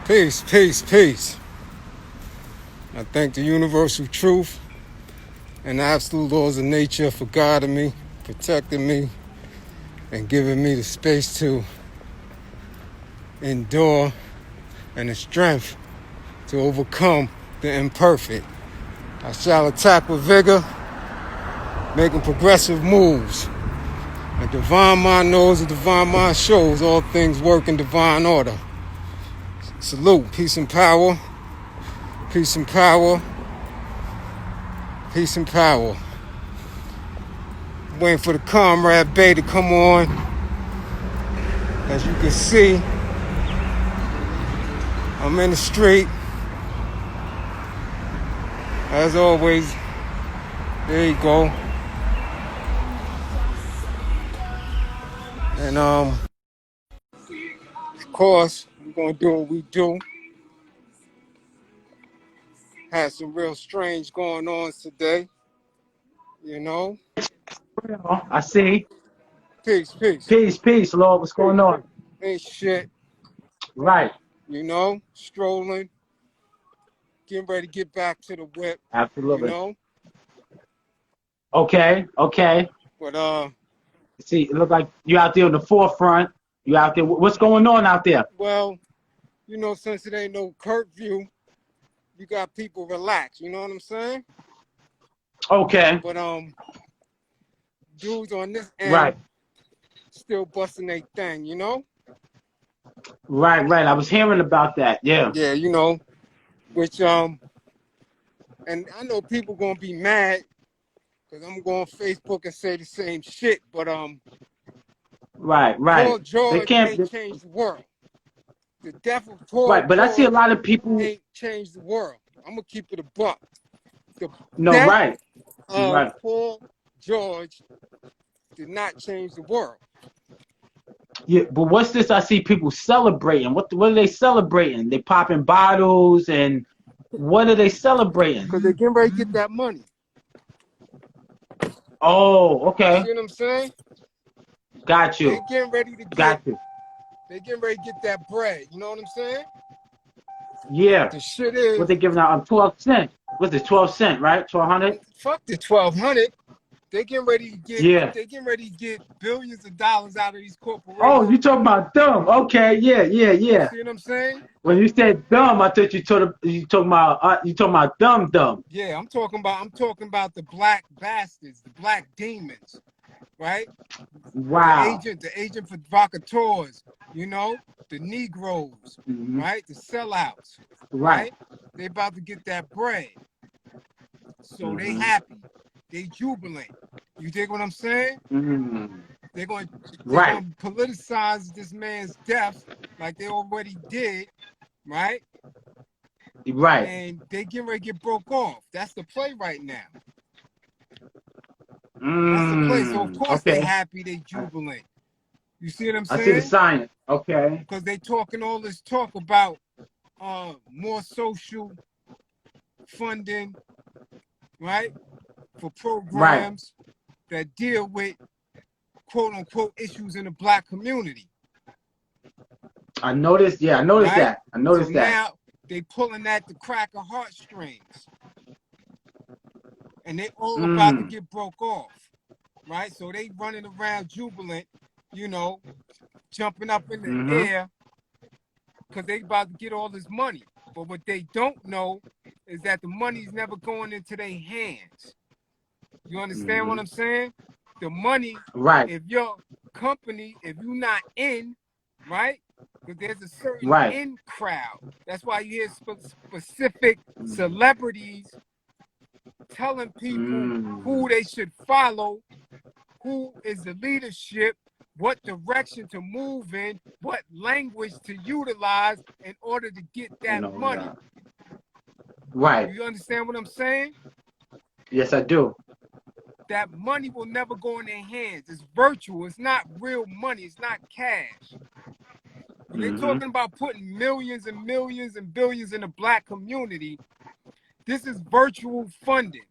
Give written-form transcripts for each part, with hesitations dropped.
Peace, peace, peace. I thank the universal truth and the absolute laws of nature for guiding me, protecting me, and giving me the space to endure and the strength to overcome the imperfect. I shall attack with vigor, making progressive moves. The divine mind knows, the divine mind shows all things work in divine order. Salute, peace and power, peace and power, peace and power. Waiting for the Comrade Bay to come on. As you can see, I'm in the street. As always, there you go. And of course, we're gonna do what we do. Had some real strange going on today, you know. I see. Peace, peace. Peace, Lord. What's going on? Ain't shit, Right. you know. Strolling, getting ready to get back to the whip, you Absolutely. know. Okay. But See, it look like you out there in the forefront. You out there. What's going on out there? well, you know, since it ain't no curfew, you got people relax. You know what I'm saying? Okay. But dudes on this end Right. still busting their thing. You know? Right. I was hearing about that. Yeah. Yeah, you know. Which and I know people gonna be mad because I'm going on Facebook and say the same shit. But Right. Paul They George can't. ain't changed the world. The death of Paul Right. But I see a George lot of people. ain't changed the world. I'm gonna keep it a buck. The No. death Right. of Paul George did not change the world. Yeah. But what's this? I see people celebrating. What are they celebrating? They popping bottles and what are they celebrating? Because they're getting ready to get that money. Oh. You Okay. see what I'm saying? Got you. They're getting ready to Got you. they're getting ready to get that bread. You know what I'm saying? Yeah. The shit What is, they giving out? 12 cents. What's it? 12 cent, right? 1200. fuck the 1,200. They getting ready to Yeah. get billions of dollars out of these Oh, corporations. you talking about dumb? Okay. Yeah. You see what I'm saying? When you said dumb, I thought you talking about dumb. Yeah, I'm talking about the black bastards, the black demons, right? Wow. The agent provocateurs, you know, the Negroes, Mm-hmm. right? The sellouts, Right. right? They about to get that bread. So they Mm-hmm. happy. They jubilant. You dig what I'm saying? Mm-hmm. They're going Right. to politicize this man's death like they already did, right? Right. And they getting ready to get broke off. That's the play right now. That's the play. So of course they Okay. happy, they jubilant. You see what I'm I see the saying? science. Okay. Because they talking all this talk about more social funding, right? For Right. programs that deal with quote unquote issues in the black community. I noticed. Yeah, I noticed Right? that. I So noticed that. now they pulling at the crack of heartstrings. And they all about to get broke off. Right? So they running around jubilant, you know, jumping up in the air because they about to get all this money. But what they don't know is that the money's never going into their hands. You understand what I'm saying? The money, Right. if your company, if you're not in, right? Because there's a certain Right. in crowd. That's why you hear specific celebrities telling people who they should follow, who is the leadership, what direction to move in, what language to utilize in order to get that money. Right. You understand what I'm saying? Yes, I do. That money will never go in their hands. It's virtual. It's not real money. It's not cash. When they're talking about putting millions and millions and billions in the black community, this is virtual funding.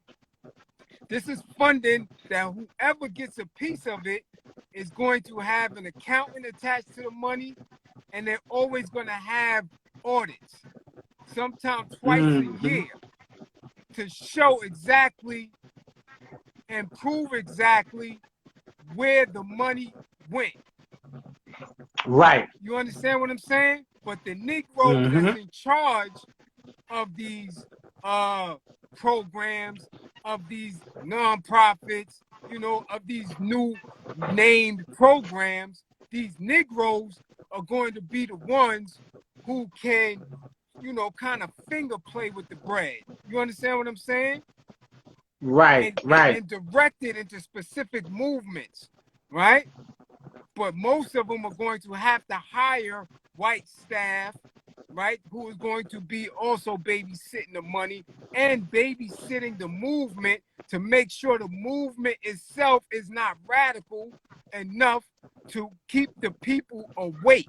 This is funding that whoever gets a piece of it is going to have an accountant attached to the money, and they're always going to have audits, sometimes twice a year, to show exactly and prove exactly where the money went. Right. You understand what I'm saying? But the Negroes that's in charge of these programs, of these nonprofits, you know, of these new named programs, these Negroes are going to be the ones who can, you know, kind of finger play with the bread. You understand what I'm saying? Right. Right. And direct it into specific movements, right? But most of them are going to have to hire white staff, right, who is going to be also babysitting the money and babysitting the movement to make sure the movement itself is not radical enough to keep the people awake.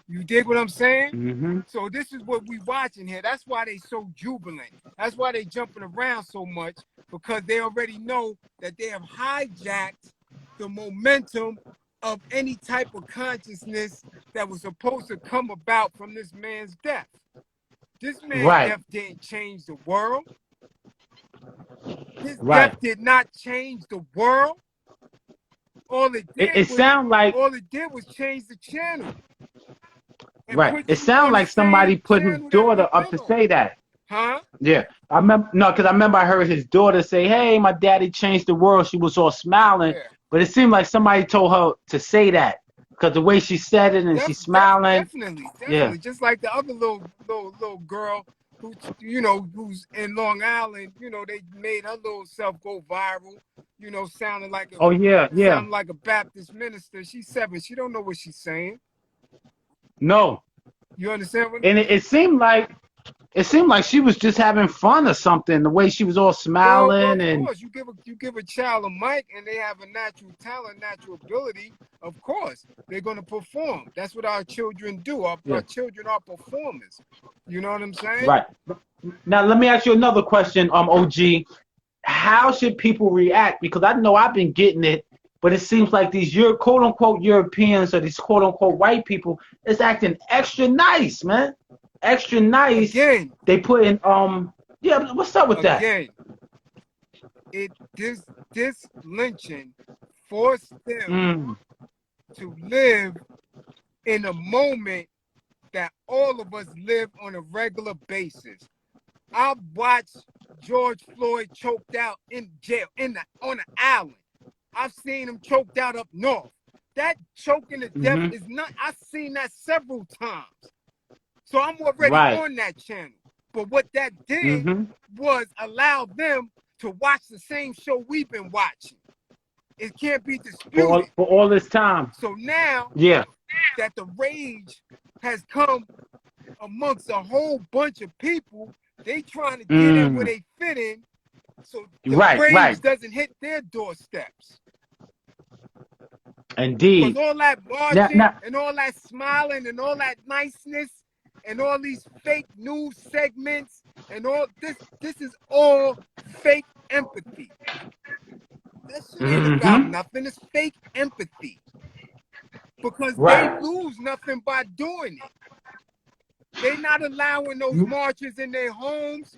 You dig what I'm saying? So this is what we watching here. That's why they so jubilant. That's why they jumping around so much, because they already know that they have hijacked the momentum of any type of consciousness that was supposed to come about from this man's death. This man's death didn't change the world. His death did not change the world. All it did was change the channel. Right. It sounds like somebody put his daughter up to say that. Huh? Yeah. I remember, no, because I remember I heard his daughter say, "Hey, my daddy changed the world." She was all smiling, but it seemed like somebody told her to say that because the way she said it and she's smiling. Definitely. Just like the other little girl who, you know, who's in Long Island. You know, they made her little self go viral. You know, sounding like a Baptist minister. She's 7. She don't know what she's saying. No. You understand what? And it seemed like she was just having fun or something. The way she was all smiling. Well, of course, you give a child a mic and they have a natural talent, natural ability. Of course, they're gonna perform. That's what our children do. Our children are performers. You know what I'm saying? Right. Now let me ask you another question, OG. How should people react? Because I know I've been getting it, but it seems like these quote unquote Europeans or these quote unquote white people is acting extra nice, man. Extra nice. Again, they put in what's up with that? This lynching forced them to live in a moment that all of us live on a regular basis. I watched George Floyd choked out in jail on an island. I've seen him choked out up north. That choking to death is not. I've seen that several times. So I'm already on that channel. But what that did was allow them to watch the same show we've been watching. It can't be disputed. For all this time. So now that the rage has come amongst a whole bunch of people, they trying to get in where they fit in, so the rage doesn't hit their doorsteps. Indeed. Because all that marching and all that smiling and all that niceness and all these fake news segments and all this is all fake empathy. That shit ain't about nothing. It's fake empathy. Because they lose nothing by doing it. They're not allowing those marches in their homes.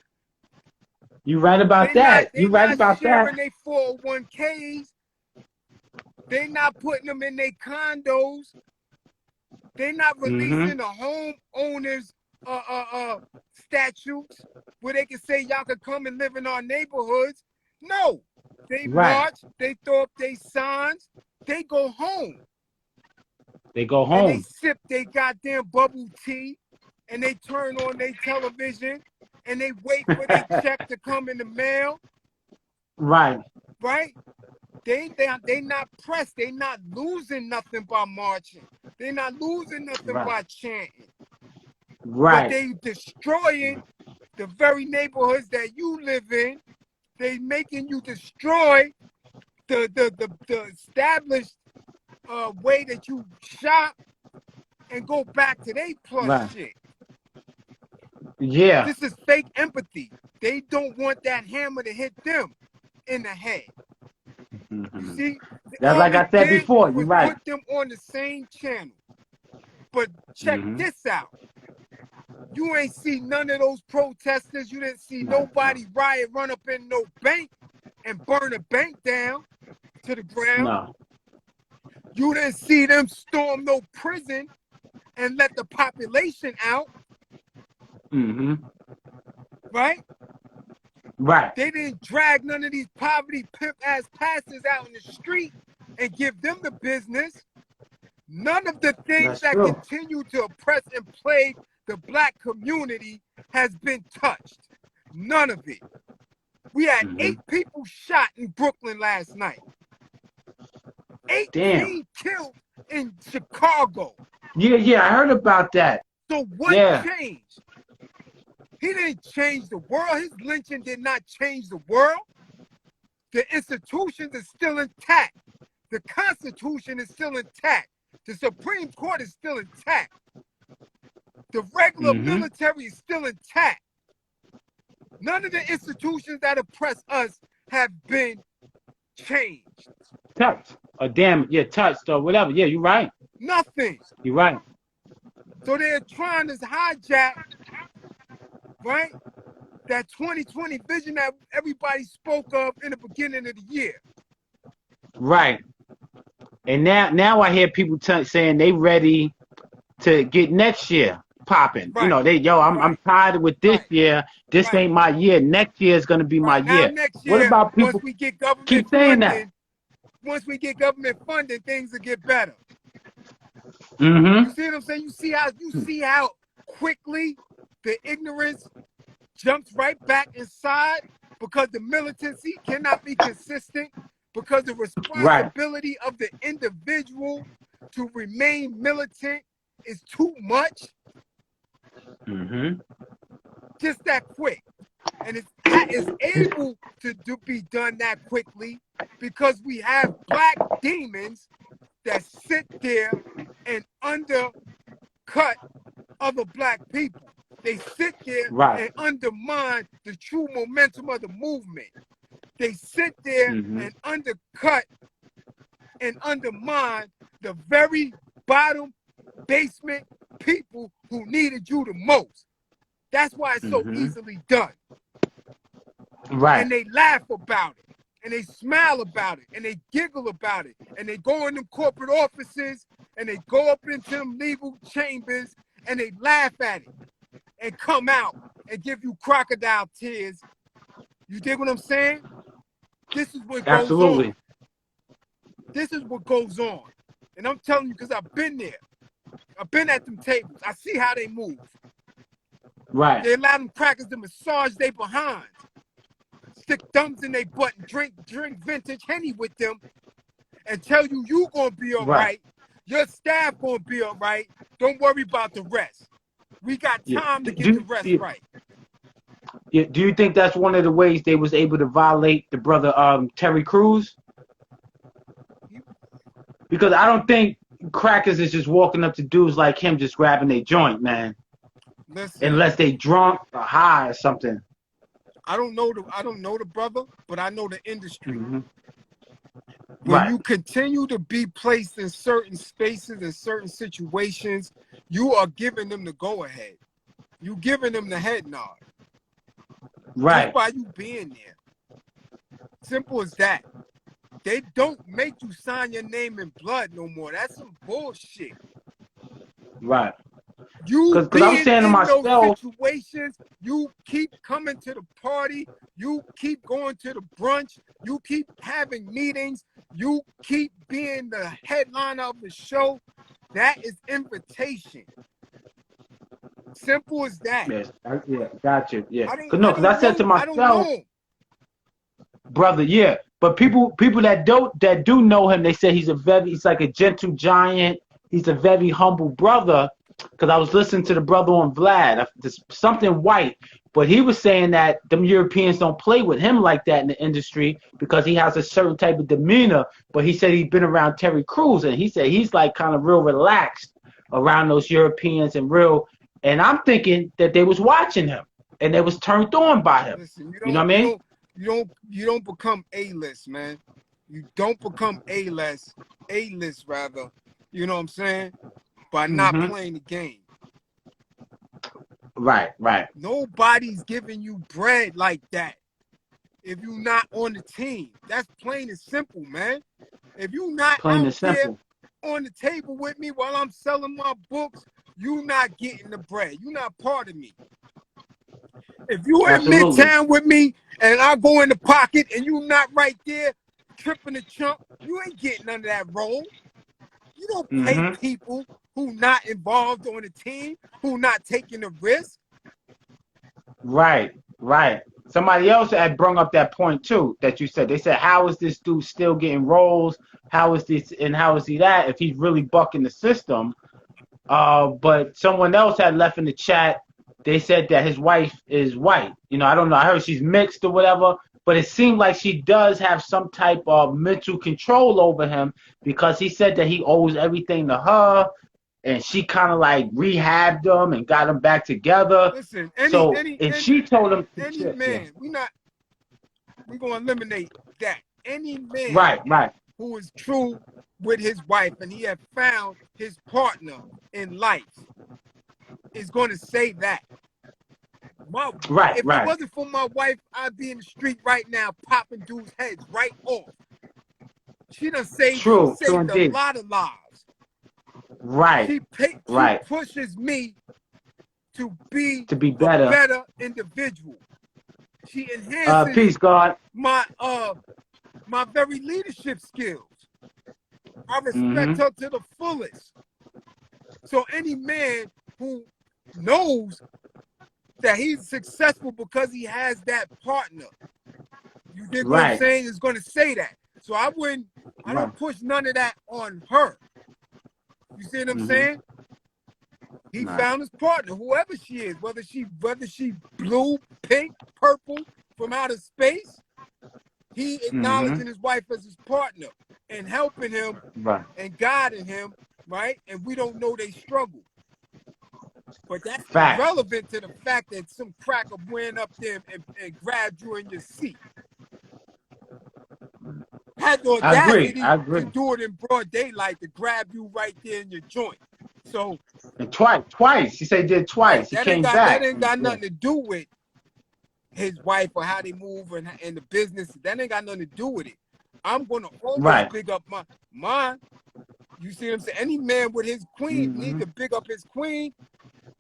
You right about that. You right about that. They're not sharing their 401ks. They're not putting them in their condos. They're not releasing the homeowners statutes where they can say y'all can come and live in our neighborhoods. No. They march, they throw up their signs, they go home. They go home. And they sip their goddamn bubble tea and they turn on their television and they wait for their check to come in the mail. Right. They not pressed. They not losing nothing by marching. They not losing nothing by chanting. But they destroying the very neighborhoods that you live in. They making you destroy the established way that you shop and go back to they plus shit. Yeah. This is fake empathy. They don't want that hammer to hit them in the head. You see? That's like I said before. You're right. Put them on the same channel. But check this out. You ain't see none of those protesters. You didn't see nobody riot, run up in no bank and burn a bank down to the ground. No. You didn't see them storm no prison and let the population out. Mm-hmm. Right? Right. They didn't drag none of these poverty pimp ass pastors out in the street and give them the business. None of the things that continue to oppress and plague the black community has been touched. None of it. We had 8 people shot in Brooklyn last night. 18 killed in Chicago. Yeah, I heard about that. So what changed? He didn't change the world. His lynching did not change the world. The institutions are still intact. The Constitution is still intact. The Supreme Court is still intact. The regular military is still intact. None of the institutions that oppress us have been changed. Touched or touched or whatever. Yeah, you're right. Nothing. You're right. So they're trying to hijack, right, that 2020 vision that everybody spoke of in the beginning of the year. Right. And now I hear people saying they ready to get next year popping. Right. You know, I'm tired with this year. This ain't my year. Next year is gonna be my year. Next year, what about people? Once we get government keep saying funding, once we get government funding, things will get better. Mm-hmm. You see what I'm saying? You see how quickly the ignorance jumps right back inside because the militancy cannot be consistent, because the responsibility of the individual to remain militant is too much. Mm-hmm. Just that quick. And it's able to be done that quickly because we have black demons that sit there and undercut other black people. They sit there and undermine the true momentum of the movement. They sit there and undercut and undermine the very bottom basement people who needed you the most. That's why it's so easily done. Right. And they laugh about it. And they smile about it. And they giggle about it. And they go in them corporate offices. And they go up into them legal chambers. And they laugh at it. And come out and give you crocodile tears. You dig what I'm saying? This is what goes on. This is what goes on. And I'm telling you because I've been there. I've been at them tables. I see how they move. Right. They allow them crackers to massage their behinds. Stick thumbs in their butt and drink vintage Henny with them and tell you gonna be all right. Your staff gonna be all right. Don't worry about the rest. We got time to get the rest right. Yeah. Do you think that's one of the ways they was able to violate the brother Terry Crews? Because I don't think crackers is just walking up to dudes like him just grabbing their joint, man. Listen, unless they drunk or high or something. I don't know the brother, but I know the industry. Right. When you continue to be placed in certain spaces and certain situations, you are giving them the go ahead. You giving them the head nod. Right. Just by you being there. Simple as that. They don't make you sign your name in blood no more. That's some bullshit. Right. You being I'm saying in to myself, those situations, you keep coming to the party, you keep going to the brunch, you keep having meetings, you keep being the headliner of the show. That is invitation. Simple as that. Yes, yeah, got you. Yeah. Because I said to myself, brother, yeah. But people that do know him, they say he's like a gentle giant. He's a very humble brother. Because I was listening to the brother on Vlad, something white, but he was saying that them Europeans don't play with him like that in the industry because he has a certain type of demeanor. But he said he'd been around Terry Crews, and he said he's like kind of real relaxed around those Europeans and real. And I'm thinking that they was watching him and they was turned on by him. Listen, you know what I mean? You don't become A-list, man. You don't become A-list rather. You know what I'm saying? By not playing the game. Right. Nobody's giving you bread like that if you're not on the team. That's plain and simple, man. If you're not Plain out and there simple. on the table with me while I'm selling my books, you're not getting the bread. You're not part of me. If you in Absolutely. Midtown with me and I go in the pocket and you not right there tripping the chump, you ain't getting none of that roll. You don't pay people who not involved on the team, who not taking the risk. Right. Somebody else had brung up that point too that you said. They said, how is this dude still getting roles? How is this and how is he that if he's really bucking the system? But someone else had left in the chat. They said that his wife is white. I don't know. I heard she's mixed or whatever, but it seemed like she does have some type of mental control over him because he said that he owes everything to her, and she kind of like rehabbed him and got him back together. Listen, she told him, any man, we're gonna eliminate that. Any man right, who is true with his wife and he have found his partner in life is gonna say that. If it wasn't for my wife, I'd be in the street right now popping dudes' heads right off. She done saved a lot of lives. Right. She pushes me to be better. A better individual. She enhances peace, God. my very leadership skills. I respect her to the fullest. So any man who knows that he's successful because he has that partner, you dig what I'm saying, is going to say that. So I don't push none of that on her. You see what I'm saying? He found his partner, whoever she is, whether she blue, pink, purple, from outer space. He acknowledging his wife as his partner and helping him and guiding him, right? And we don't know they struggle. But that's irrelevant to the fact that some cracker went up there and grabbed you in your seat. Had the audacity to do it in broad daylight to grab you right there in your joint. So and twice. He said he did twice. He came back. That ain't got nothing to do with his wife or how they move and the business. That ain't got nothing to do with it. I'm gonna always big up mine. You see what I'm saying? Any man with his queen needs to big up his queen.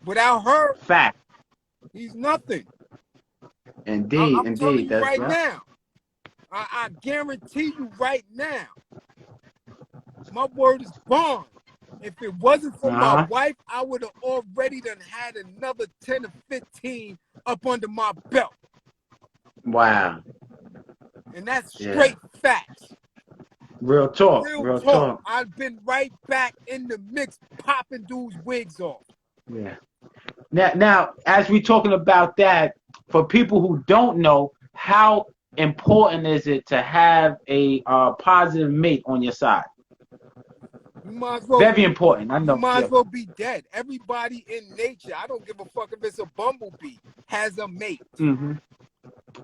Without her, he's nothing. Indeed, I'm telling you right now. I guarantee you right now. My word is bond. If it wasn't for my wife, I would have already done had another 10 or 15 up under my belt. Wow. And that's straight facts. Real talk. Real talk. I've been right back in the mix, popping dudes' wigs off. Yeah. Now, as we're talking about that, for people who don't know, how important is it to have a positive mate on your side? Very important. I know. You might as well be dead. Everybody in nature, I don't give a fuck if it's a bumblebee, has a mate.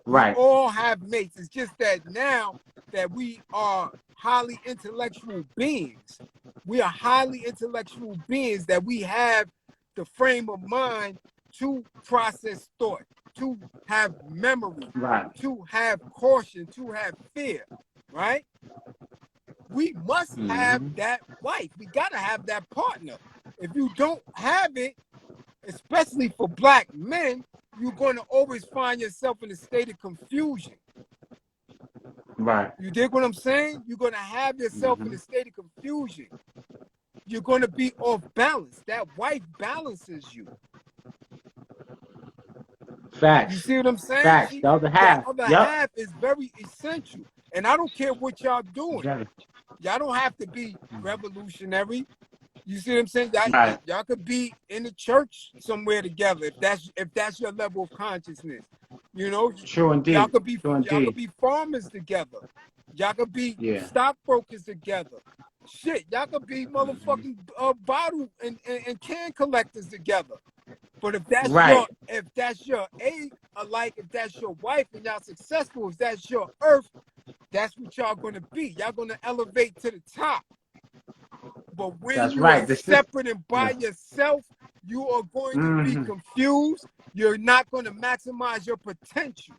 Right. We all have mates. It's just that now that we are highly intellectual beings, that we have the frame of mind to process thought, to have memory, to have caution, to have fear, right? We must have that wife. We got to have that partner. If you don't have it, especially for black men, you're going to always find yourself in a state of confusion. Right. You dig what I'm saying? You're going to have yourself in a state of confusion. You're going to be off balance. That wife balances you. Facts. You see what I'm saying? Facts. The other half. The other half is very essential. And I don't care what y'all doing. Y'all don't have to be revolutionary. You see what I'm saying? Y'all could be in the church somewhere together if that's your level of consciousness. You know? True indeed. Y'all could be farmers together. Y'all could be stockbrokers together. Shit, y'all could be motherfucking bottle and can collectors together. But if that's your if that's your wife and y'all successful, if that's your earth, that's what y'all gonna be. Y'all gonna elevate to the top. But when you are separate and by yourself, you are going to be Mm-hmm. confused. You're not going to maximize your potential.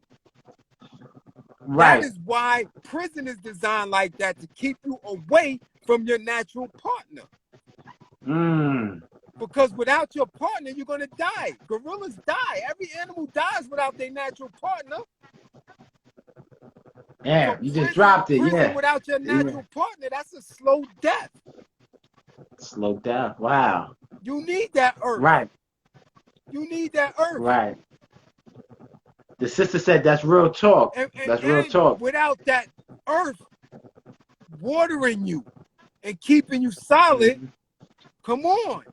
That Right. is why prison is designed like that, to keep you away from your natural partner. Mm. Because without your partner, you're going to die. Gorillas die. Every animal dies without their natural partner. Yeah, So you just dropped it. prison Yeah. without your Yeah. natural partner, that's a slow death. Slow down. Wow. You need that earth. Right. You need that earth. Right. The sister said that's real talk. That's real And talk. without that earth watering you and keeping you solid, Mm-hmm. come on.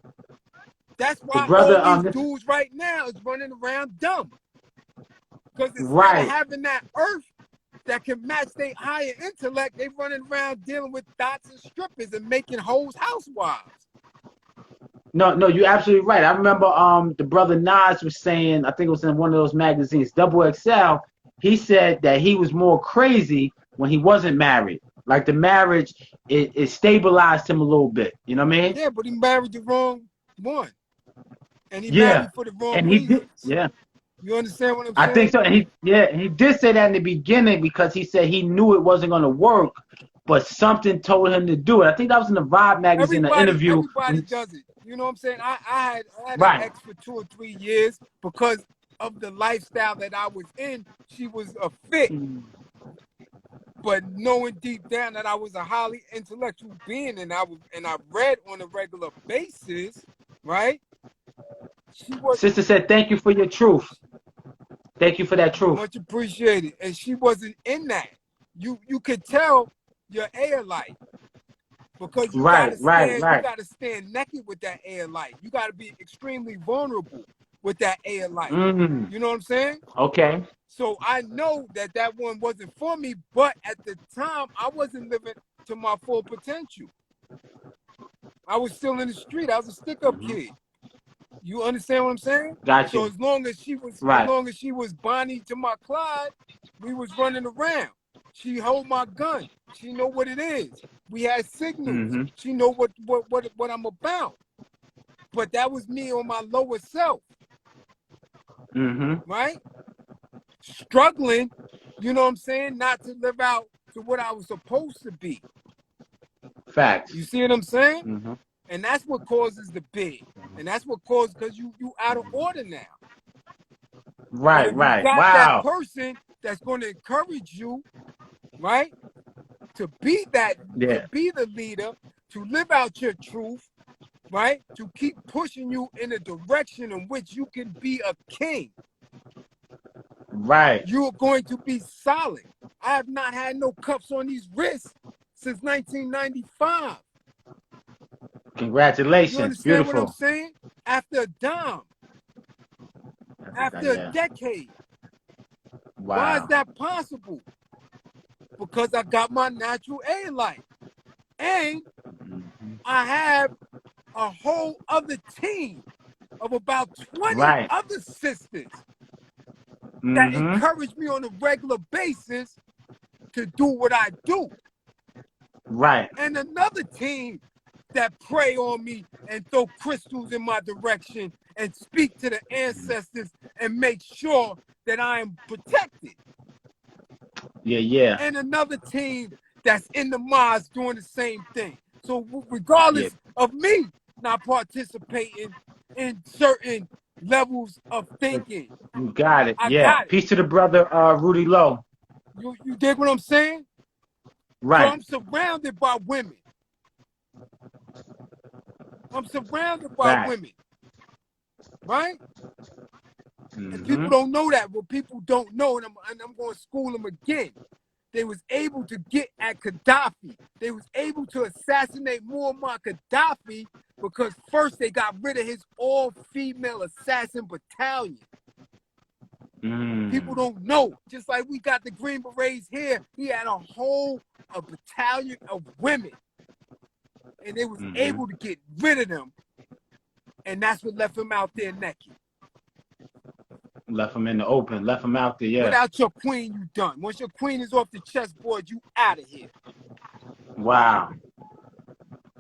That's The why brother, all these dudes right now is running around dumb. Because instead of right. having that earth that can match their higher intellect, they running around dealing with dots and strippers and making hoes housewives. No, you're absolutely right. I remember the brother Nas was saying, I think it was in one of those magazines, Double XL, he said that he was more crazy when he wasn't married. Like the marriage, it stabilized him a little bit. You know what I mean? Yeah, but he married the wrong one. And he Yeah. married for the wrong And he did. reasons. Yeah. You understand what I'm I think saying? so. And he did say that in the beginning because he said he knew it wasn't going to work, but something told him to do it. I think that was in the Vibe magazine, an interview. Everybody does it. You know what I'm saying? I had an Right. ex for 2 or 3 years because of the lifestyle that I was in. She was a fit, but knowing deep down that I was a highly intellectual being, and I read on a regular basis, right? She was Sister said, thank you for your truth. Thank you for that truth. much appreciated, and she wasn't in that. You could tell your air light. Because you Right. gotta stand naked with that air light. You gotta be extremely vulnerable with that air light. Mm. You know what I'm saying? Okay. So I know that one wasn't for me, but at the time I wasn't living to my full potential. I was still in the street. I was a stick-up kid. You understand what I'm saying? Got So you. as long as she Right. was Bonnie to my Clyde, we was running around. She hold my gun. She know what it is. We had signals. Mm-hmm. She know what I'm about. But that was me on my lower self, Mm-hmm. right? Struggling, you know what I'm saying? Not to live out to what I was supposed to be. Facts. You see what I'm saying? Mm-hmm. And that's what causes the big. And that's what causes, because you out of order now. Right. But if you Right. got that Wow. person that's going to encourage you, right, to be Yeah. the leader, to live out your truth, right, to keep pushing you in a direction in which you can be a king, Right. you're going to be solid. I have not had no cuffs on these wrists since 1995. You Congratulations. understand what I'm Beautiful. saying? After a dime, after a Yeah. decade. Why is Wow. that possible? Because I got my natural air light. And Mm-hmm. I have a whole other team of about 20 Right. other sisters that Mm-hmm. encourage me on a regular basis to do what I do. Right. And another team that pray on me and throw crystals in my direction and speak to the ancestors and make sure that I am protected. Yeah. Yeah. And another team that's in the mosque doing the same thing. So Yeah. regardless of me not participating in certain levels of thinking, You got it. I Yeah. got it. Peace to the brother, Rudy Lowe. You dig what I'm saying? So Right. I'm surrounded by women. I'm surrounded by Right. women, right? Mm-hmm. And people don't know that. What people don't know, and I'm going to school them again. They was able to get at Gaddafi. They was able to assassinate Muammar Gaddafi because first they got rid of his all-female assassin battalion. People don't know. Just like we got the Green Berets here, he had a battalion of women. And they was able to get rid of them. And that's what left him out there naked. Left him in the open. Left him out there. Yeah. Without your queen, you done. Once your queen is off the chessboard, you out of here. Wow.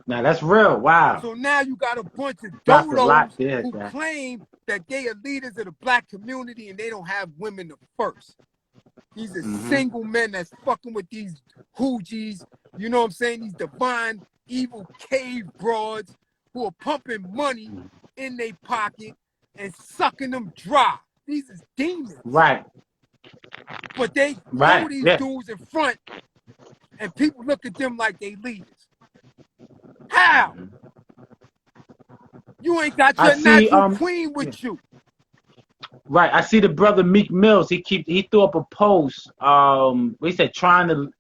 Now that's real. Wow. So now you got a bunch of Dropped a lot dolos there, who Jack. claim that they are leaders of the black community and they don't have women to first. These are single men that's fucking with these hoogies, you know what I'm saying? These divine, evil cave broads who are pumping money in their pocket and sucking them dry. These is demons. Right. But they throw these dudes in front and people look at them like they leaders. How? You ain't got your natural queen with you. Right. I see the brother Meek Mills. He threw up a post. He said trying to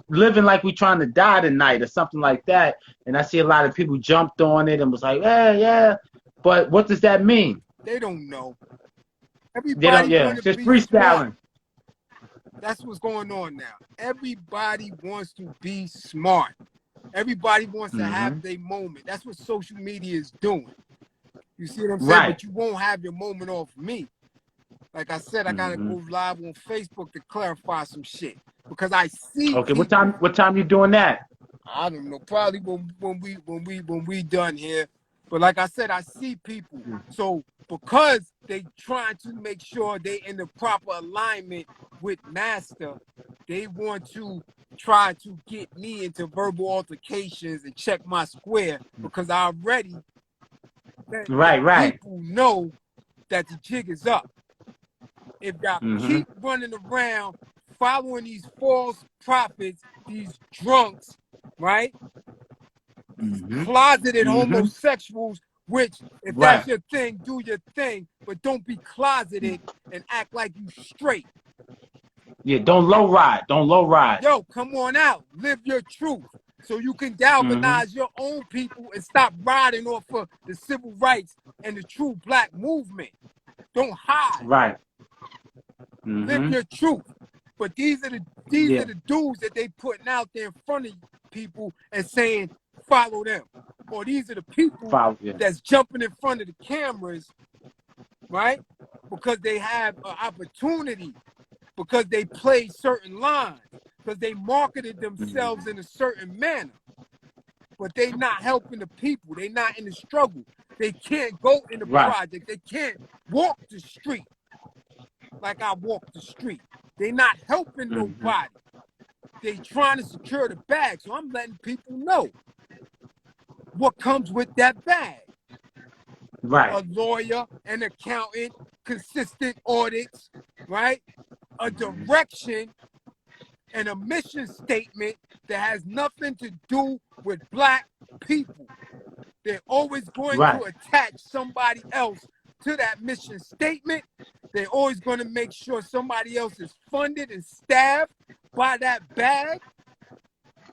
living like we trying to die tonight or something like that. And I see a lot of people jumped on it and was like, yeah. But what does that mean? They don't know. Everybody want to be freestyling. Smart. That's what's going on now. Everybody wants to be smart. Everybody wants to have their moment. That's what social media is doing. You see what I'm saying? But you won't have your moment off me. Like I said, I gotta go live on Facebook to clarify some shit because I see. Okay, what time you doing that? I don't know. Probably when we done here. But like I said, I see people. So because they trying to make sure they in the proper alignment with master, they want to try to get me into verbal altercations and check my square because I already people know that the jig is up. If y'all keep running around following these false prophets, these drunks, right? Closeted homosexuals, which if that's your thing, do your thing, but don't be closeted and act like you straight. Yeah, don't low ride. Don't low ride. Yo, come on out. Live your truth. So you can galvanize your own people and stop riding off of the civil rights and the true black movement. Don't hide. Right. Live your truth. But these are the dudes that they putting out there in front of people and saying, follow them. Or these are the people that's jumping in front of the cameras, right? Because they have an opportunity, because they play certain lines, because they marketed themselves in a certain manner. But they not helping the people. They not in the struggle. They can't go in the project. They can't walk the street like I walk the street. They not helping nobody. They trying to secure the bag. So I'm letting people know what comes with that bag. Right. A lawyer, an accountant, consistent audits, right? A direction and a mission statement that has nothing to do with black people. They're always going to attach somebody else to that mission statement. They're always going to make sure somebody else is funded and staffed by that bag.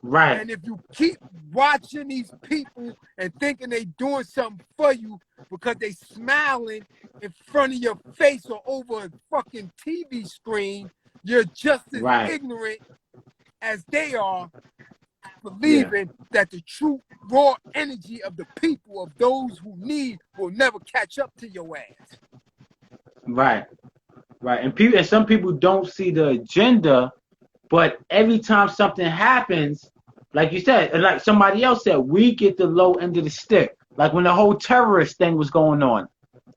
Right. And if you keep watching these people and thinking they doing something for you because they smiling in front of your face or over a fucking TV screen, you're just as ignorant as they are, believing that the true raw energy of the people, of those who need, will never catch up to your ass. Right. And some people don't see the agenda, but every time something happens, like you said, like somebody else said, we get the low end of the stick. Like when the whole terrorist thing was going on,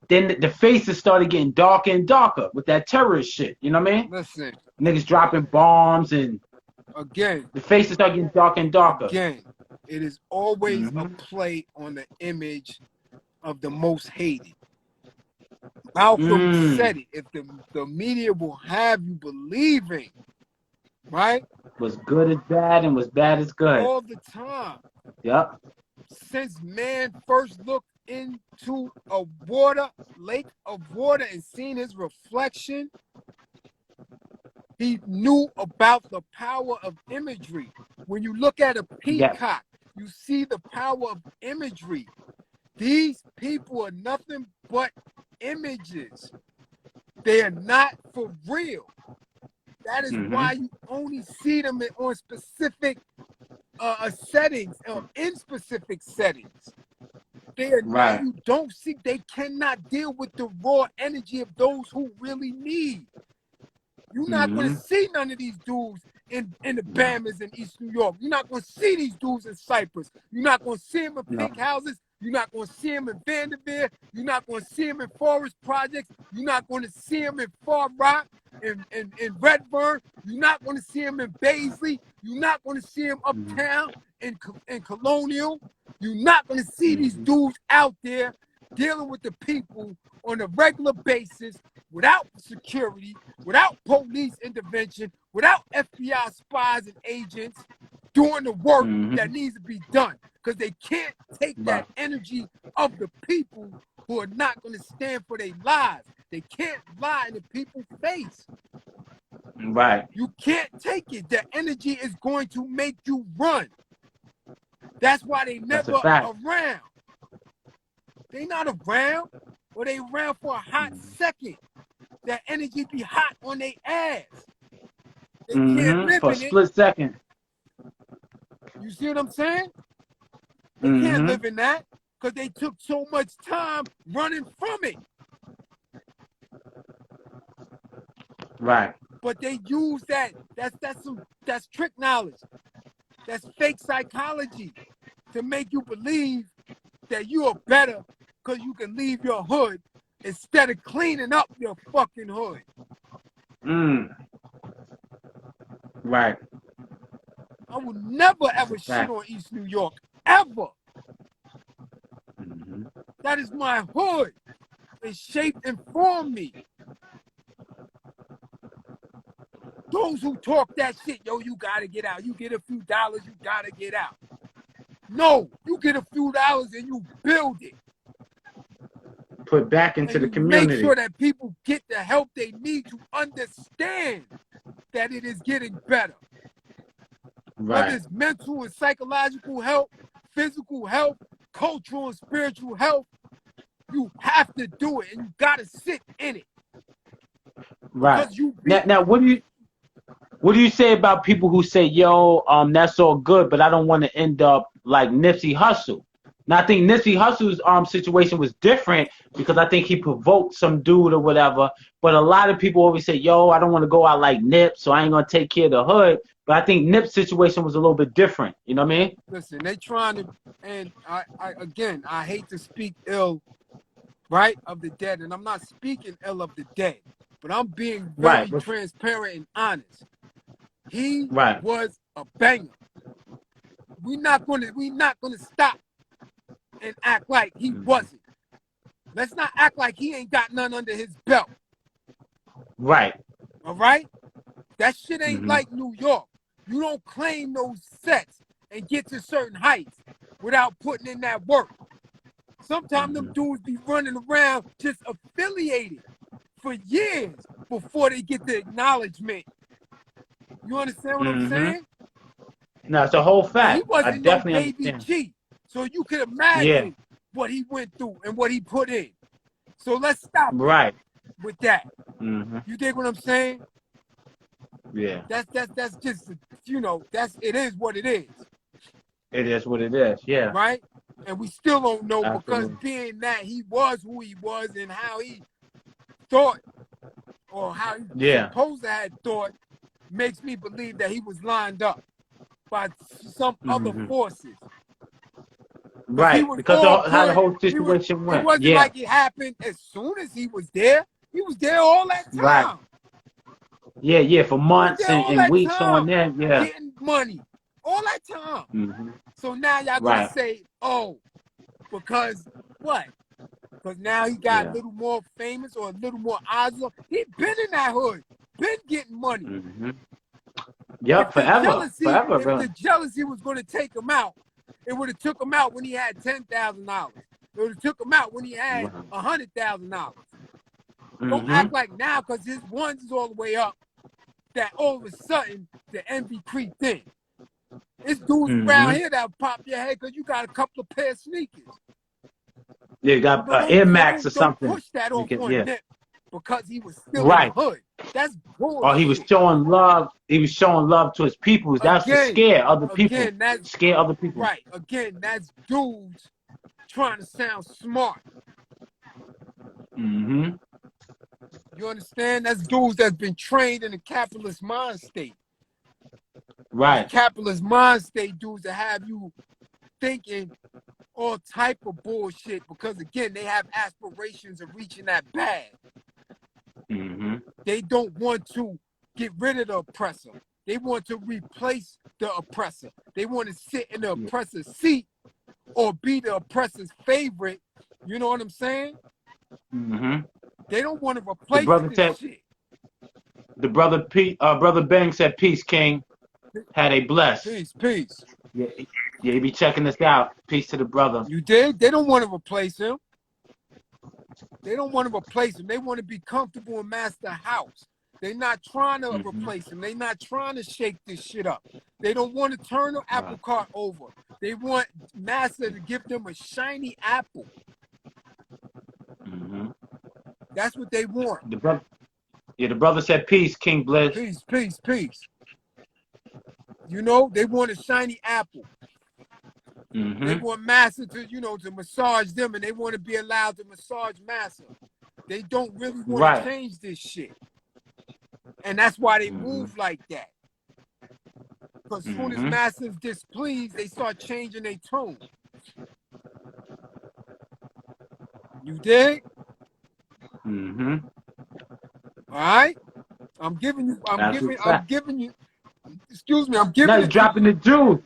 then the faces started getting darker and darker with that terrorist shit. You know what I mean? Listen. Niggas dropping bombs and the faces start getting darker and darker. Again, it is always a play on the image of the most hated. Malcolm said it. If the media will have you believing, right? Was good as bad and was bad as good. All the time. Yep. Since man first looked into a lake of water and seen his reflection, he knew about the power of imagery. When you look at a peacock, you see the power of imagery. These people are nothing but images. They are not for real. That is why you only see them on specific settings, in specific settings. They are not, you don't see, they cannot deal with the raw energy of those who really need. You're not going to see none of these dudes in the Bahamas in East New York. You're not going to see these dudes in Cyprus. You're not going to see them in pink houses. You're not going to see them in Vanderveer. You're not going to see them in Forest Projects. You're not going to see them in Far Rock, in Redfern. You're not going to see them in Baisley. You're not going to see them uptown in Colonial. You're not going to see these dudes out there dealing with the people on a regular basis without security, without police intervention, without FBI spies and agents doing the work that needs to be done. Because they can't take that energy of the people who are not going to stand for their lives. They can't lie in the people's face. Right. You can't take it. The energy is going to make you run. That's why they never around. They not around, or they around for a hot second. That energy be hot on their ass. They can't live for a in split second. You see what I'm saying? They can't live in that because they took so much time running from it. Right. But they use that. That's trick knowledge. That's fake psychology to make you believe that you are better because you can leave your hood instead of cleaning up your fucking hood. Right. I would never ever shit on East New York. Ever. That is my hood. It shaped and formed me. Those who talk that shit, yo, you gotta get out. You get a few dollars, you gotta get out. No, you get a few dollars and you build it. Put back into the community. Make sure that people get the help they need to understand that it is getting better. Right. Whether it's mental and psychological health, physical health, cultural and spiritual health, you have to do it and you gotta sit in it. Right. Now what do you say about people who say, yo, that's all good, but I don't want to end up like Nipsey Hussle? Now I think Nipsey Hussle's situation was different because I think he provoked some dude or whatever. But a lot of people always say, yo, I don't want to go out like Nip, so I ain't gonna take care of the hood. But I think Nip's situation was a little bit different. You know what I mean? Listen, they trying to, and I hate to speak ill, right, of the dead, and I'm not speaking ill of the dead, but I'm being very transparent and honest. He was a banger. We're not gonna stop and act like he wasn't. Let's not act like he ain't got none under his belt. Right. All right? That shit ain't like New York. You don't claim those sets and get to certain heights without putting in that work. Sometimes them dudes be running around just affiliated for years before they get the acknowledgement. You understand what I'm saying? No, it's a whole fact. He wasn't no baby G. So you can imagine what he went through and what he put in. So let's stop with that. You dig what I'm saying? Yeah. That's just, you know, it is what it is. It is what it is, yeah. Right? And we still don't know because being that he was who he was and how he thought or how he supposed to have thought makes me believe that he was lined up by some other forces. Right, because how the whole situation went. It wasn't like it happened as soon as he was there. He was there all that time. Right. Yeah, for months and weeks on end. Yeah. Getting money. All that time. So now y'all gonna say, oh, because what? Because now he got a little more famous or a little more odds. He been in that hood. Been getting money. Yep, forever. If the jealousy was going to take him out, it would have took him out when he had $10,000. It would have took him out when he had $100,000. Don't act like now because his ones is all the way up that all of a sudden the envy creeped in. It's dudes around here that'll pop your head because you got a couple of pair of sneakers. Yeah, you got Air Max or something. Push that off on Nip because he was still in the hood. That's bullshit. Oh, he was showing love. He was showing love to his people. That's to scare other people. Scare other people. Right. Again, that's dudes trying to sound smart. You understand? That's dudes that's been trained in a capitalist mind state. Right. The capitalist mind state dudes that have you thinking all type of bullshit because, again, they have aspirations of reaching that bag. They don't want to get rid of the oppressor. They want to replace the oppressor. They want to sit in the oppressor's seat or be the oppressor's favorite. You know what I'm saying? They don't want to replace this shit. The brother Bang said, "Peace, King. Had a bless." Peace. Yeah, he be checking us out. Peace to the brother. You dig? They don't want to replace him. They don't want to replace him. They want to be comfortable and master house. They're not trying to replace him. They're not trying to shake this shit up. They don't want to turn the apple cart over. They want master to give them a shiny apple. That's what they want. The brother said, "Peace, King Bliss." Peace. You know, they want a shiny apple. They want Master to, to massage them, and they want to be allowed to massage Master. They don't really want to change this shit. And that's why they move like that. Because as soon as Master's displeased, they start changing their tone. You dig? All right? I'm giving you, excuse me, I'm giving Now you. you're dropping the jewels.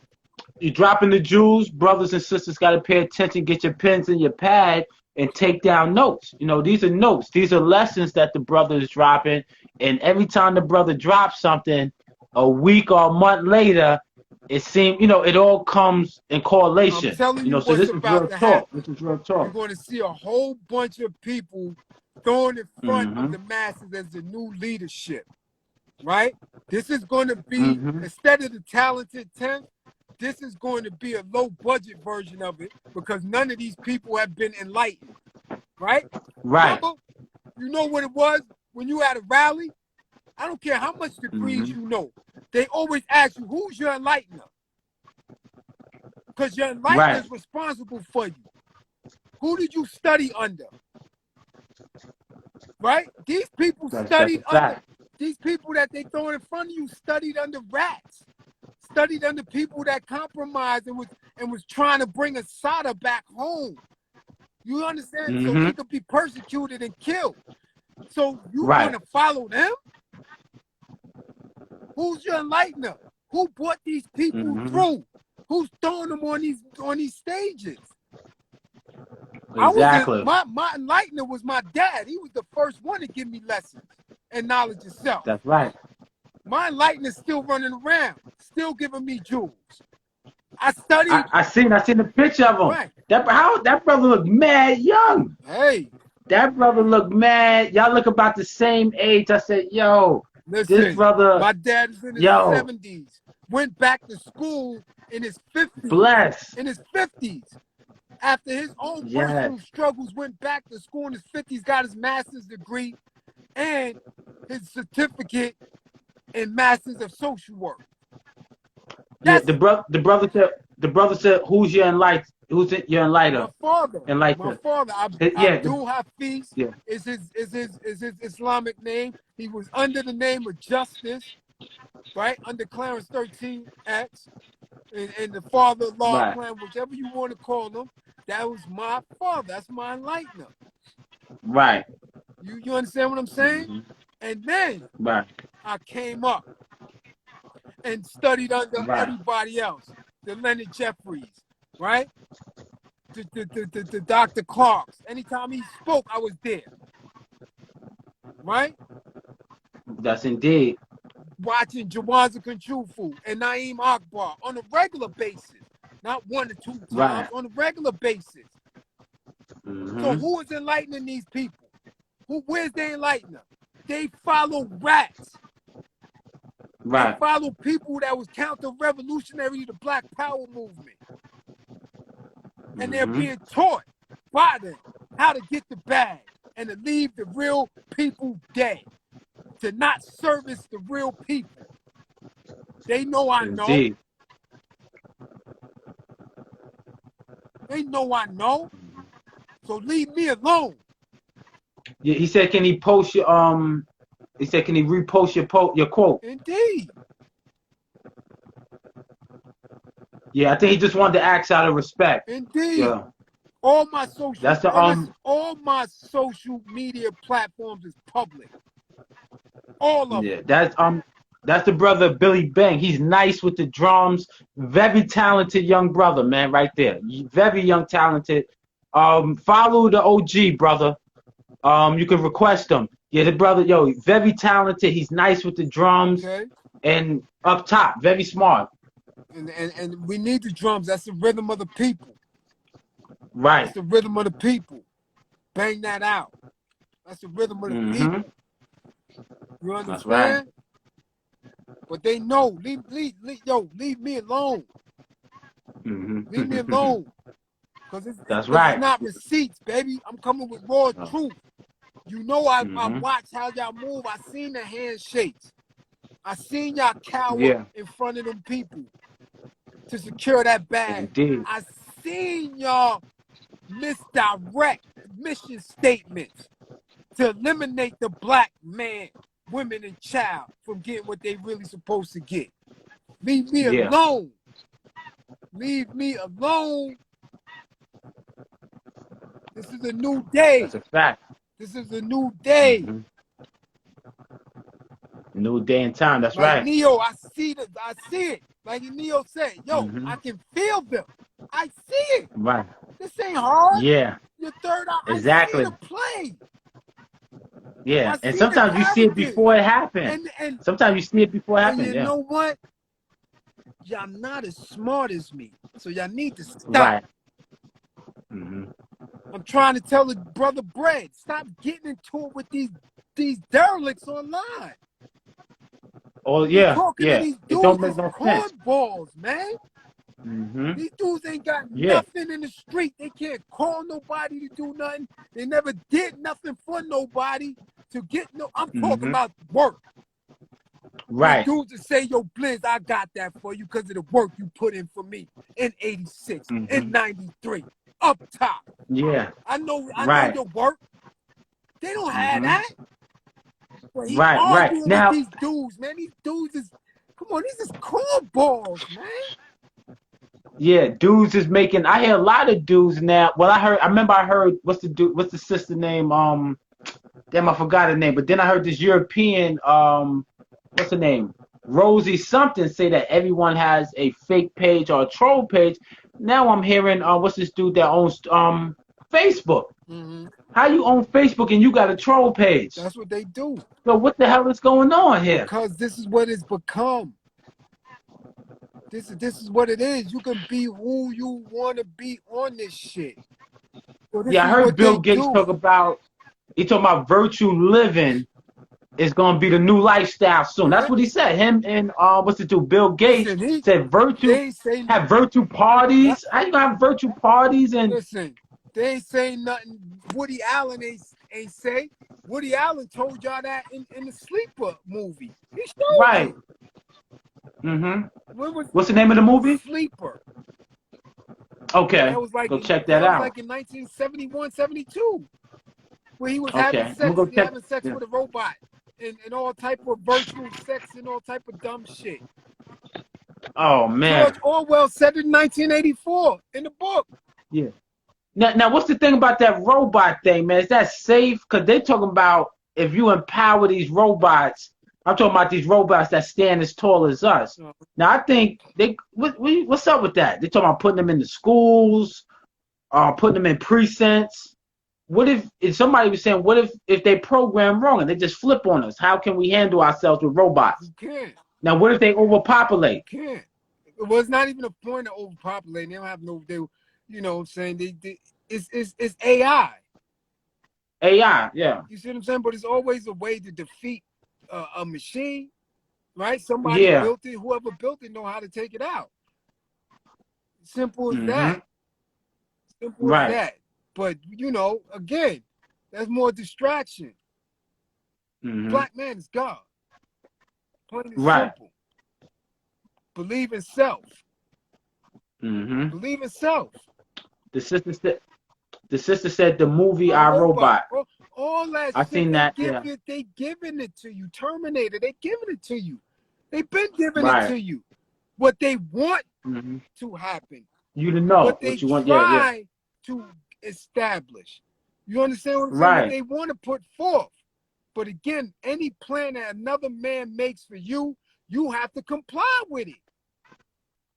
You're dropping the jewels. Brothers and sisters got to pay attention. Get your pens and your pad and take down notes. These are notes. These are lessons that the brother is dropping. And every time the brother drops something, a week or a month later, it seems, it all comes in correlation. I'm telling you, so this is real talk. This is real talk. You're going to see a whole bunch of people throwing in front of the masses as the new leadership, right? This is going to be, instead of the talented 10th, this is going to be a low-budget version of it because none of these people have been enlightened, right? Remember, you know what it was when you had a rally? I don't care how much degrees you know. They always ask you, who's your enlightener? Because your enlightener is responsible for you. Who did you study under? Right? These people studied under. These people that they throw in front of you studied under rats. Studied under people that compromised and was trying to bring Assata back home. You understand? So he could be persecuted and killed. So you want to follow them? Who's your enlightener? Who brought these people through? Who's throwing them on these stages? Exactly. My enlightener was my dad. He was the first one to give me lessons and knowledge of self. That's right. My enlightener's still running around, still giving me jewels. I studied. I seen the picture of him. Right. That brother looked mad young. Hey. That brother looked mad. Y'all look about the same age. I said, yo, listen, this brother. My dad is in his 70s. Went back to school in his 50s. Bless. In his 50s. After his own personal struggles, went back to school in his 50s, got his master's degree and his certificate in Masters of Social Work. That's, the brother said, who's your enlightened? Who's your enlightener? My father. Enlightener. My father. Abdul Hafiz is his Islamic name. He was under the name of Justice, right? Under Clarence 13X. And the father-in-law clan, whichever you want to call them, that was my father. That's my enlightener. Right. You understand what I'm saying? And then I came up and studied under everybody else. The Leonard Jeffries, right? The Dr. Clarks. Anytime he spoke, I was there. Right? That's indeed. Watching Jawaza Kunchufu and Naeem Akbar on a regular basis. Not 1 or 2 times, on a regular basis. So who is enlightening these people? Where's their enlightener? They follow rats. They follow people that was counter-revolutionary to the Black Power movement. And they're being taught by them how to get the bag and to leave the real people dead. To not service the real people. They know I know. Indeed. They know I know. So leave me alone. Yeah, he said, can he post your he said, can he repost your quote? Indeed. Yeah, I think he just wanted to ask out of respect. Indeed. Yeah. All my social, That's the listen, all my social media platforms is public. All of yeah, them. that's the brother Billy Bang. He's nice with the drums. Very talented young brother, man, right there. Very young, talented. Follow the OG brother. You can request him. Yeah, the brother, yo, very talented. He's nice with the drums. Okay. And up top, very smart. And we need the drums. That's the rhythm of the people. Right. That's the rhythm of the people. Bang that out. That's the rhythm of the people. You understand? That's right. But they know, leave me alone. Leave me alone. Because That's right. it's not receipts, baby. I'm coming with raw truth. You know I watch how y'all move. I seen the handshakes. I seen y'all cower in front of them people to secure that bag. Indeed. I seen y'all misdirect mission statements to eliminate the black man, women, and child from getting what they really supposed to get. Leave me alone. Leave me alone. This is a new day. That's a fact. This is a new day. New day and time. That's like right. Neo, I see it. Like Neo said, yo, I can feel them. I see it. Right. This ain't hard. Yeah. Your third eye. Exactly. I see the play. Yeah. And sometimes you see it before it happens. And sometimes you see it before it happens. And you know what? Y'all not as smart as me. So y'all need to stop. Right. I'm trying to tell the brother Bread, stop getting into it with these derelicts online. Oh yeah, talking to these dudes, don't make no sense. Cornballs, man. These dudes ain't got nothing in the street. They can't call nobody to do nothing. They never did nothing for nobody to get no. I'm talking about work. Right. The dudes that say, yo, Blizz, I got that for you because of the work you put in for me in 86, in 93, up top. Yeah. I know your work. They don't have that. But he Right. arguing Now, with these dudes, man. These dudes is, come on, these is cornballs, man. Yeah, dudes is making. I hear a lot of dudes now. Well, I remember I heard what's the sister name? Damn, I forgot her name. But then I heard this European, what's her name? Rosie something say that everyone has a fake page or a troll page. Now I'm hearing, what's this dude that owns Facebook? How you own Facebook and you got a troll page? That's what they do. So what the hell is going on here? Because this is what it's become. This is what it is. You can be who you want to be on this shit. So this I heard Bill Gates talk about. He talking about virtue living is gonna be the new lifestyle soon. That's what he said. Him and what's it do? Bill Gates said virtue have virtue parties. How you gonna have virtue parties and listen? They ain't saying nothing. Woody Allen ain't say. Woody Allen told y'all that in the Sleeper movie. He showed you. What's the name of the movie? Sleeper. Okay. That was like, go check that out. Like in 1971, 72, where he was having sex, with a robot and all type of virtual sex and all type of dumb shit. Oh man. George Orwell said it in 1984 in the book. Yeah. Now, what's the thing about that robot thing, man? Is that safe? Because they're talking about if you empower these robots. I'm talking about these robots that stand as tall as us. Now, I think what's up with that? They're talking about putting them in the schools, putting them in precincts. What if somebody was saying, what if they program wrong and they just flip on us? How can we handle ourselves with robots? You can't. Now, what if they overpopulate? You can't. Well, it's not even a point of overpopulating. They don't have you know what I'm saying? It's AI. AI, yeah. You see what I'm saying? But it's always a way to defeat a machine, right? Somebody built it. Whoever built it know how to take it out. Simple as that. Simple as that. But, you know, again, that's more distraction. Black man is God. Plain and simple. Believe in self. Believe in self. The The sister said the movie I I Robot. Robot. All that I shit seen that. Yeah. they giving it to you. Terminator, they giving it to you. They've been giving it Right. to you. What they want Mm-hmm. to happen. You to know What they what you want. Yeah, yeah. try to establish. You understand what I'm saying? What Right. they want to put forth. But again, any plan that another man makes for you, you have to comply with it.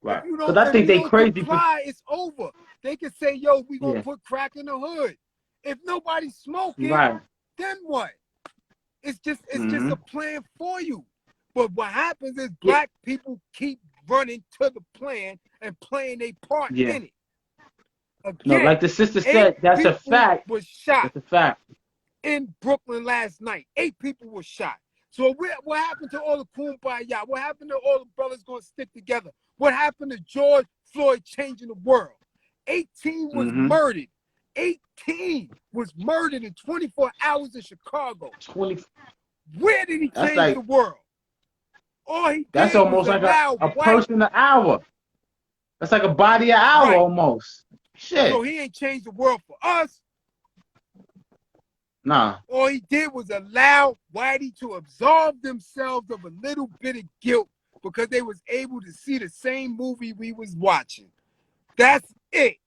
Right. If you Because I if think you they don't crazy. comply, it's over. They can say, yo, we gonna Yeah. put crack in the hood. If nobody's smoking, Right. then what? It's just Mm-hmm. a plan for you. But what happens is Yeah. black people keep running to the plan and playing a part Yeah. in it. No, Again, like the sister 8 said, that's a people fact. were shot That's a fact. in Brooklyn last night. 8 people were shot. So what happened to all the kumbaya? What happened to all the brothers going to stick together? What happened to George Floyd changing the world? 18 was Mm-hmm. murdered. 18 was murdered in 24 hours in Chicago. 20. Where did he That's change like the world? All he that's did was almost like allow a white. person an hour. That's like a body an hour Right. almost. Shit. So he ain't changed the world for us. Nah. All he did was allow Whitey to absolve themselves of a little bit of guilt because they was able to see the same movie we was watching. That's it.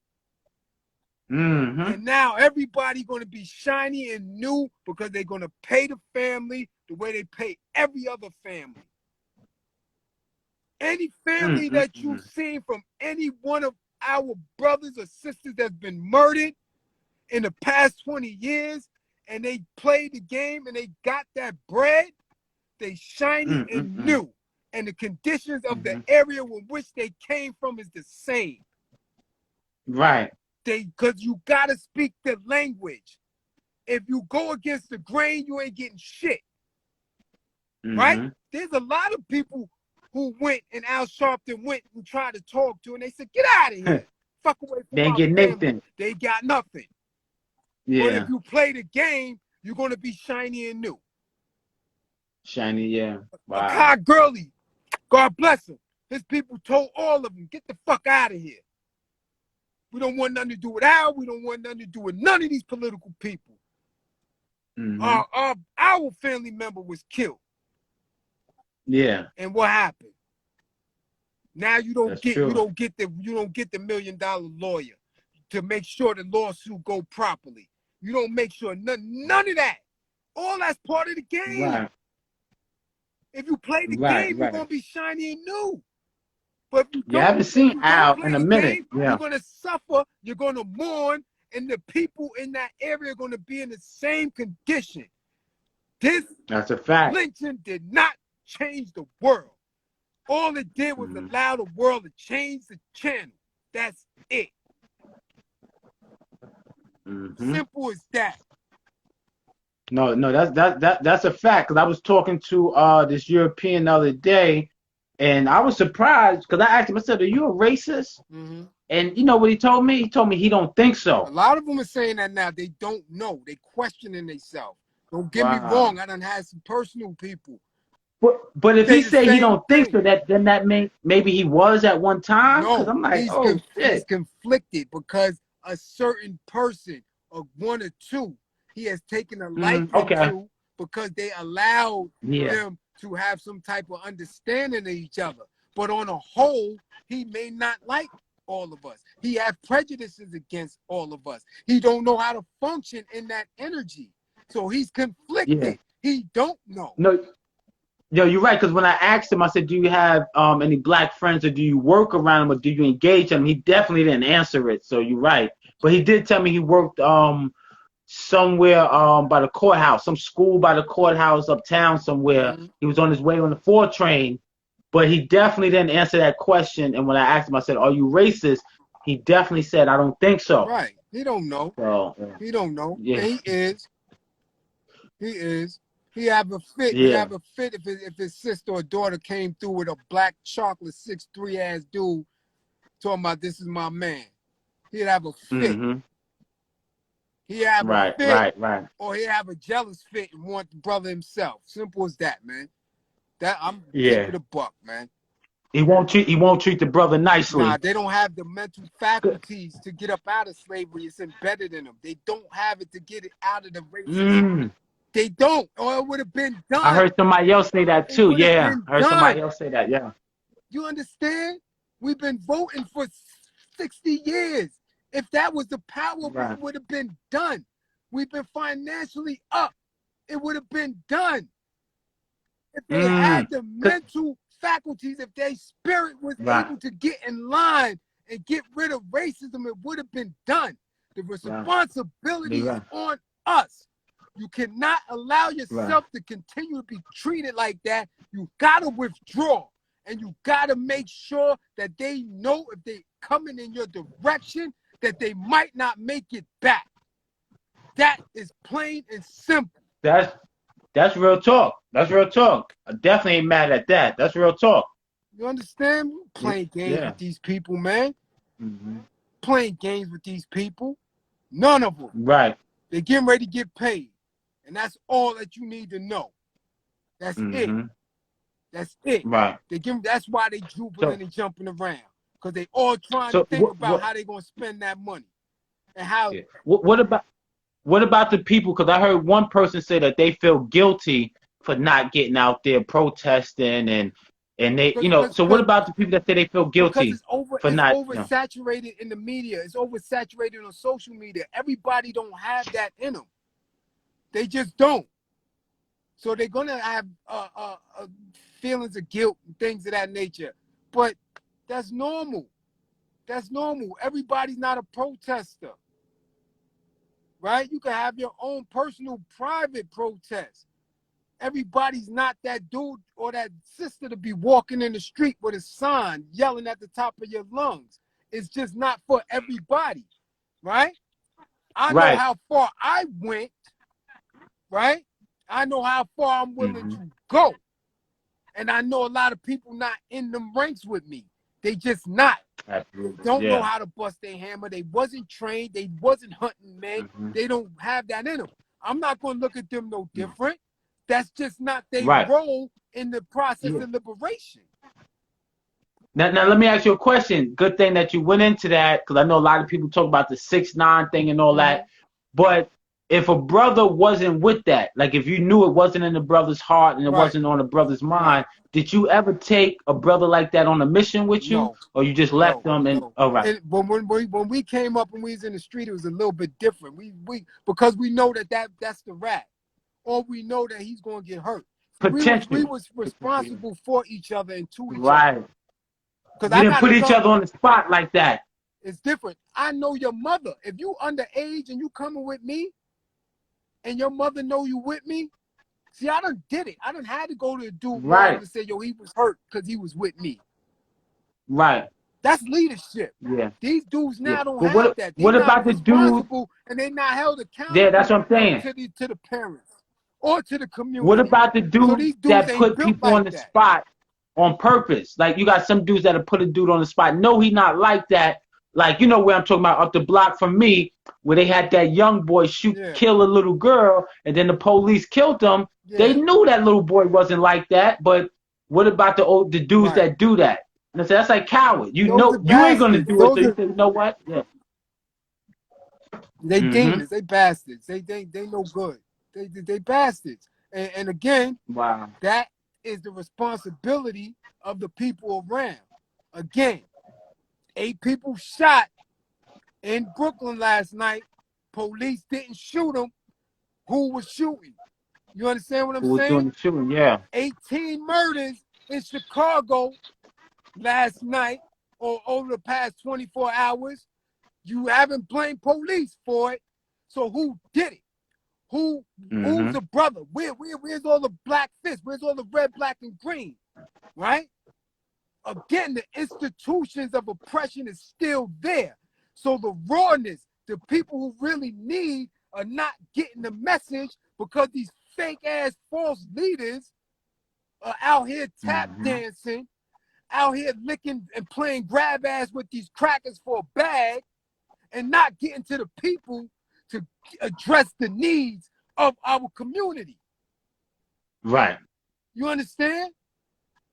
Mm-hmm. And now everybody going to be shiny and new because they're going to pay the family the way they pay every other family. Any family that you've seen from any one of our brothers or sisters that's been murdered in the past 20 years, and they played the game and they got that bread, they shiny and new. And the conditions of the area in which they came from is the same. Right. Because you gotta speak the language. If you go against the grain, you ain't getting shit. Right? There's a lot of people who went and Al Sharpton went and tried to talk to, and they said, get out of here. Fuck away from They ain't my get family. nothing. They got nothing. Yeah. But if you play the game, you're going to be shiny and new. Shiny, yeah. Wow. Akai Gurley, God bless him. His people told all of them, get the fuck out of here. We don't want nothing to do with Al. We don't want nothing to do with none of these political people. Our family member was killed. Yeah. And what happened? Now you don't get the $1 million lawyer to make sure the lawsuit go properly. You don't make sure none of that. All that's part of the game. Right. If you play the game, you're gonna be shiny and new. But if you haven't seen Al in a minute. You're gonna suffer, you're gonna mourn, and the people in that area are gonna be in the same condition. That's a fact. Lynching did not change the world. All it did was allow the world to change the channel. That's it. Simple as that. No, that's a fact. Because I was talking to this European the other day, and I was surprised because I asked him. I said, "Are you a racist?" And you know what he told me? He told me he don't think so. A lot of them are saying that now. They don't know. They questioning themselves. Don't get me wrong. I done had some personal people. But if he say he don't think so, then that maybe he was at one time. No, I'm like, he's conflicted because a certain person, or one or two, he has taken a liking to because they allowed them to have some type of understanding of each other. But on a whole, he may not like all of us. He have prejudices against all of us. He don't know how to function in that energy. So he's conflicted. Yeah. He don't know. No, you're right. Because when I asked him, I said, "Do you have any black friends, or do you work around them, or do you engage them?" He definitely didn't answer it. So you're right. But he did tell me he worked somewhere by the courthouse, some school by the courthouse uptown somewhere. He was on his way on the 4 train, but he definitely didn't answer that question. And when I asked him, I said, "Are you racist?" He definitely said, "I don't think so." Right. He don't know. So, he don't know. Yeah. And he is. He is. He have a fit. Yeah. He have a fit if his sister or daughter came through with a black chocolate 6'3" ass dude talking about this is my man. He'd have a fit. He have a fit, right. Or he have a jealous fit and want the brother himself. Simple as that, man. That I'm keeping the buck, man. He won't treat the brother Nah, nicely. they don't have the mental faculties to get up out of slavery. It's embedded in them. They don't have it to get it out of the racism. Mm. They don't, or it would have been I done. heard somebody else say that It too. would have Yeah, been I heard somebody done. else say that. Yeah. You understand? We've been voting for 60 years. If that was the power, Right. it would have been done. We've been financially up. It would have been done. If they had the mental faculties, if their spirit was Right. able to get in line and get rid of racism, it would have been done. The responsibility is on us. You cannot allow yourself to continue to be treated like that. You got to withdraw. And you got to make sure that they know if they coming in your direction, that they might not make it back. That is plain and simple. That's real talk. That's real talk. I definitely ain't mad at that. That's real talk. You understand? We're playing games with these people, man. Playing games with these people. None of them. Right. They're getting ready to get paid. And that's all that you need to know. That's it. That's it. Right. That's why they jubiling and jumping around. Because they all trying to think about how they're going to spend that money. And how. Yeah. What about the people? Because I heard one person say that they feel guilty for not getting out there protesting and they, so what about the people that say they feel guilty for not? Oversaturated in the media. It's oversaturated on social media. Everybody don't have that in them. They just don't. So they're going to have feelings of guilt and things of that nature. But that's normal. That's normal. Everybody's not a protester. Right? You can have your own personal private protest. Everybody's not that dude or that sister to be walking in the street with a sign yelling at the top of your lungs. It's just not for everybody. Right? I know how far I went. Right? I know how far I'm willing to go. And I know a lot of people not in them ranks with me. They just not. Absolutely. Don't know how to bust their hammer. They wasn't trained. They wasn't hunting men. They don't have that in them. I'm not going to look at them no different. That's just not their role in the process of liberation. Now, let me ask you a question. Good thing that you went into that, because I know a lot of people talk about the 6ix9ine thing and all that. But if a brother wasn't with that, like if you knew it wasn't in the brother's heart and it wasn't on the brother's mind, did you ever take a brother like that on a mission with you, or you just left them? And But when we came up and we was in the street, it was a little bit different. We because we know that's the rat, or we know that he's going to get hurt. We was responsible for each other and to each other. Because you didn't put each other on the spot like that. It's different. I know your mother. If you underage and you coming with me, and your mother know you with me, see, I done did it. I done had to go to the dude and say, yo, he was hurt because he was with me. Right. That's leadership. Yeah. These dudes now don't but have that. What about the dude? And they're not held accountable. Yeah, that's what I'm saying. To the parents or to the community. What about the dudes that put people on the spot on purpose? Like, you got some dudes that'll put a dude on the spot. No, he not like that. Like, you know where I'm talking about, up the block from me, where they had that young boy kill a little girl, and then the police killed him. Yeah. They knew that little boy wasn't like that, but what about the dudes that do that? And I said, that's like coward. You know you ain't gonna do it, so you say, you know what? Yeah. They demons, they bastards. They no good. They bastards. And again, that is the responsibility of the people around. Again, 8 people shot in Brooklyn last night. Police didn't shoot them. Who was shooting? You understand what I'm saying? Who was doing the shooting, yeah. 18 murders in Chicago last night or over the past 24 hours. You haven't blamed police for it. So who did it? Who's the brother? Where's all the black fists? Where's all the red, black, and green? Right? Again, the institutions of oppression is still there. So the rawness, the people who really need are not getting the message because these fake ass false leaders are out here tap dancing, out here licking and playing grab ass with these crackers for a bag and not getting to the people to address the needs of our community. Right. You understand?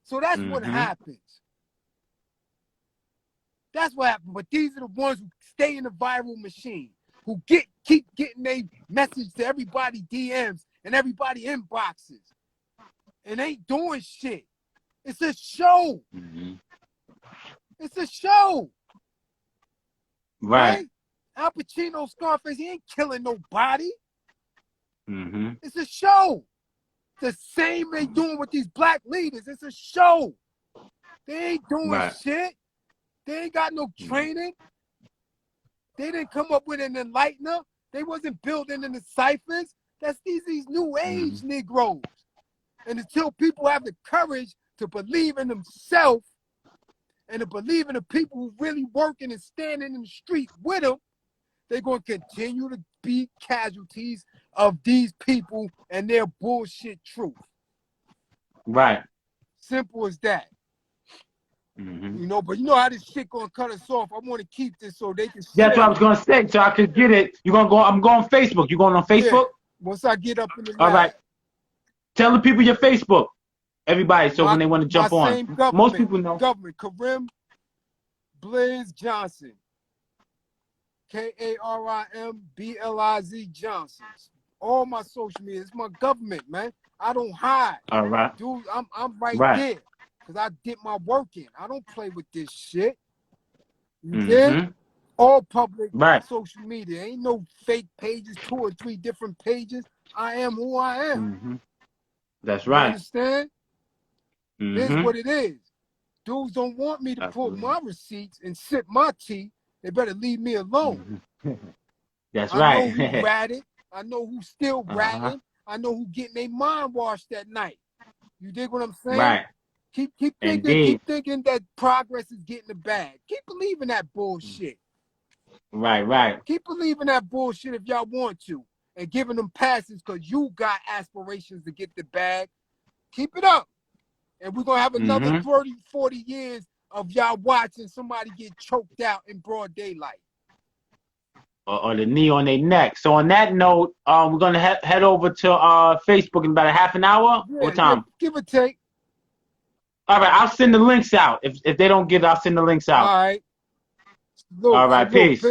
So that's what happens. That's what happened. But these are the ones who stay in the viral machine, who keep getting their message to everybody DMs and everybody inboxes, and ain't doing shit. It's a show. It's a show. Right. Al Pacino, Scarface, he ain't killing nobody. It's a show. The same they doing with these black leaders. It's a show. They ain't doing shit. They ain't got no training. They didn't come up with an enlightener. They wasn't building in the ciphers. That's these new age Negroes. And until people have the courage to believe in themselves and to believe in the people who really working and standing in the street with them, they're going to continue to be casualties of these people and their bullshit truth. Right. Simple as that. You know, but you know how this shit gonna cut us off. I want to keep this so they can. That's what I was gonna say, so I could get it. You gonna go? I'm going on Facebook. You going on Facebook? Yeah. Once I get up in the lab. All right. Tell the people your Facebook, everybody, so when they want to jump on. Most people know. Government. KARIM Blizz Johnson. KARIMBLIZ Johnson. All my social media. It's my government, man. I don't hide. All right. Dude, I'm right there. Because I did my work in. I don't play with this shit. You did? All public social media. Ain't no fake pages, 2 or 3 different pages. I am who I am. That's right. You understand? This is what it is. Dudes don't want me to pull my receipts and sip my tea. They better leave me alone. That's right. I know who ratted. I know who's still ratting. I know who getting their mind washed that night. You dig what I'm saying? Right. Keep thinking that progress is getting the bag. Keep believing that bullshit. Right. Keep believing that bullshit if y'all want to. And giving them passes because you got aspirations to get the bag. Keep it up. And we're going to have another 30, 40 years of y'all watching somebody get choked out in broad daylight. Or the knee on their neck. So on that note, we're going to head over to Facebook in about a half an hour. What time? Give or take. All right, I'll send the links out. If they don't get it, I'll send the links out. All right. All right, peace.